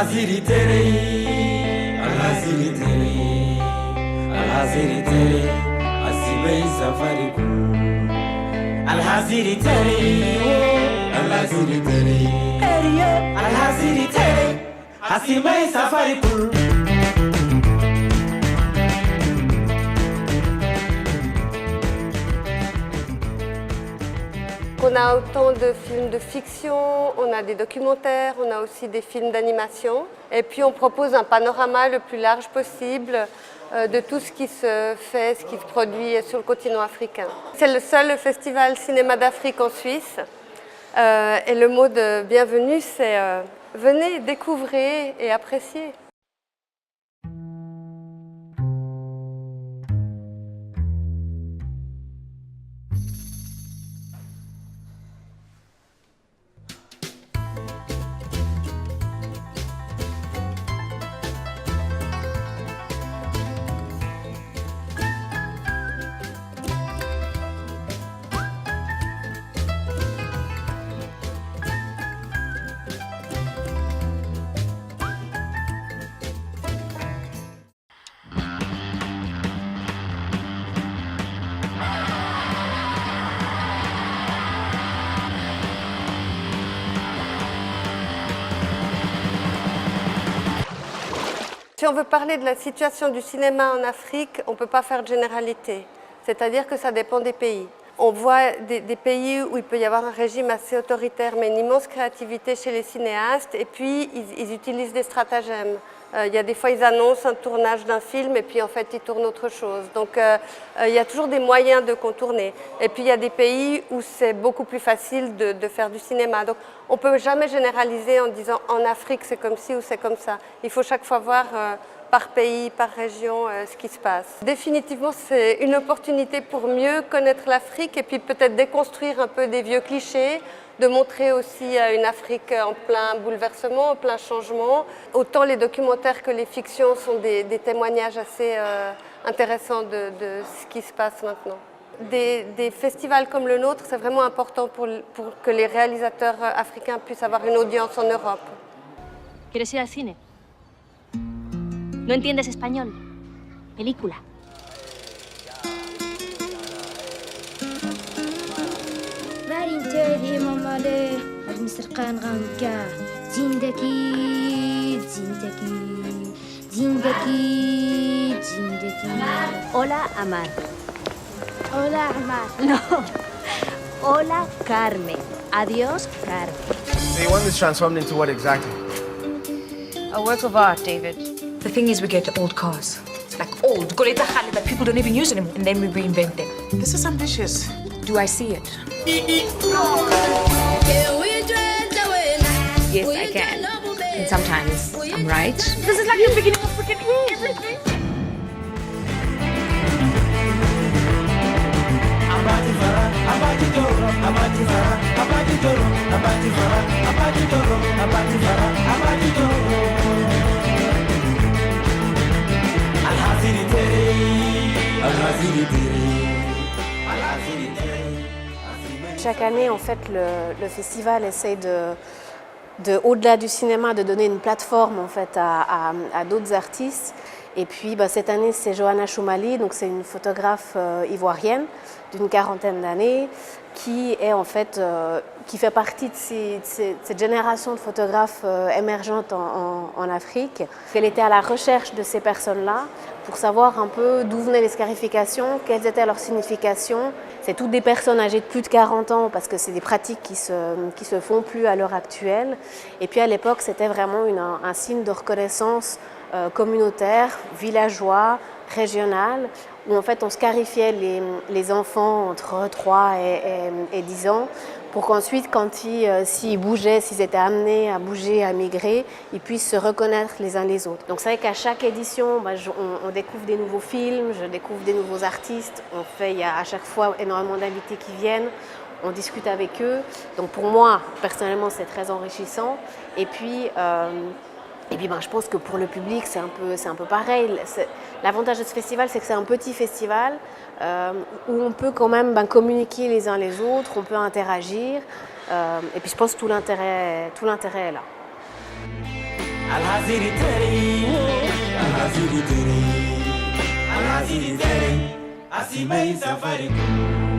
Al-Haziri Tere, Al-Haziri Tere, Al-Haziri Tere, Asibay Safari Kun. Al-Haziri Tere, Al-Haziri Tere, Al-Haziri Tere, Asibay Safari Kun. On a autant de films de fiction, on a des documentaires, on a aussi des films d'animation. Et puis on propose un panorama le plus large possible de tout ce qui se fait, ce qui se produit sur le continent africain. C'est le seul festival cinéma d'Afrique en Suisse. Et le mot de bienvenue, c'est venez, découvrez et appréciez. Si on veut parler de la situation du cinéma en Afrique, on ne peut pas faire de généralité. C'est-à-dire que ça dépend des pays. On voit des pays où il peut y avoir un régime assez autoritaire, mais une immense créativité chez les cinéastes, et puis ils utilisent des stratagèmes. Il y a des fois, ils annoncent un tournage d'un film, et puis en fait, ils tournent autre chose. Donc, il y a toujours des moyens de contourner. Et puis, il y a des pays où c'est beaucoup plus facile de faire du cinéma. Donc, on ne peut jamais généraliser en disant en Afrique, c'est comme ci ou c'est comme ça. Il faut chaque fois voir par pays, par région, ce qui se passe. Définitivement, c'est une opportunité pour mieux connaître l'Afrique et puis peut-être déconstruire un peu des vieux clichés, de montrer aussi une Afrique en plein bouleversement, en plein changement. Autant les documentaires que les fictions sont des témoignages assez intéressants de ce qui se passe maintenant. Des festivals comme le nôtre, c'est vraiment important pour que les réalisateurs africains puissent avoir une audience en Europe. ¿Quieres ir al cine? ¿No entiendes español? Película. Varinteri mamale, Mr. Ranka, Zindaki, Zindaki, Zindaki, Zindaki. Hola, Amar. Hola, Amar. No. Hola, Carmen. Adiós, Carmen. So you want this transformed into what exactly? A work of art, David. The thing is, we get old cars. Like old, Goleta Khale that people don't even use anymore. And then we reinvent them. This is ambitious. Do I see it? Yes, I can. And sometimes I'm right. This is like the beginning of freaking everything. Chaque année, en fait, le festival essaie au-delà du cinéma, de donner une plateforme en fait, à d'autres artistes. Et puis, cette année, c'est Johanna Choumali, donc c'est une photographe ivoirienne d'une 40aine d'années qui est en fait, qui fait partie de cette génération de photographes émergentes en Afrique. Elle était à la recherche de ces personnes-là pour savoir un peu d'où venaient les scarifications, quelles étaient leurs significations. C'est toutes des personnes âgées de plus de 40 ans parce que c'est des pratiques qui se font plus à l'heure actuelle. Et puis à l'époque, c'était vraiment un signe de reconnaissance communautaire, villageois, régional, où en fait on scarifiait les enfants entre 3 et 10 ans pour qu'ensuite, s'ils bougeaient, s'ils étaient amenés à bouger, à migrer, ils puissent se reconnaître les uns les autres. Donc c'est vrai qu'à chaque édition, on découvre des nouveaux films, je découvre des nouveaux artistes, il y a à chaque fois énormément d'invités qui viennent, on discute avec eux. Donc pour moi, personnellement, c'est très enrichissant. Et puis je pense que pour le public, c'est un peu pareil. L'avantage de ce festival, c'est que c'est un petit festival où on peut quand même communiquer les uns les autres, on peut interagir. Et puis je pense que tout l'intérêt est là. Al-Haziri Tere, Al-Haziri Tere, Al-Haziri Tere, Asibai Safari.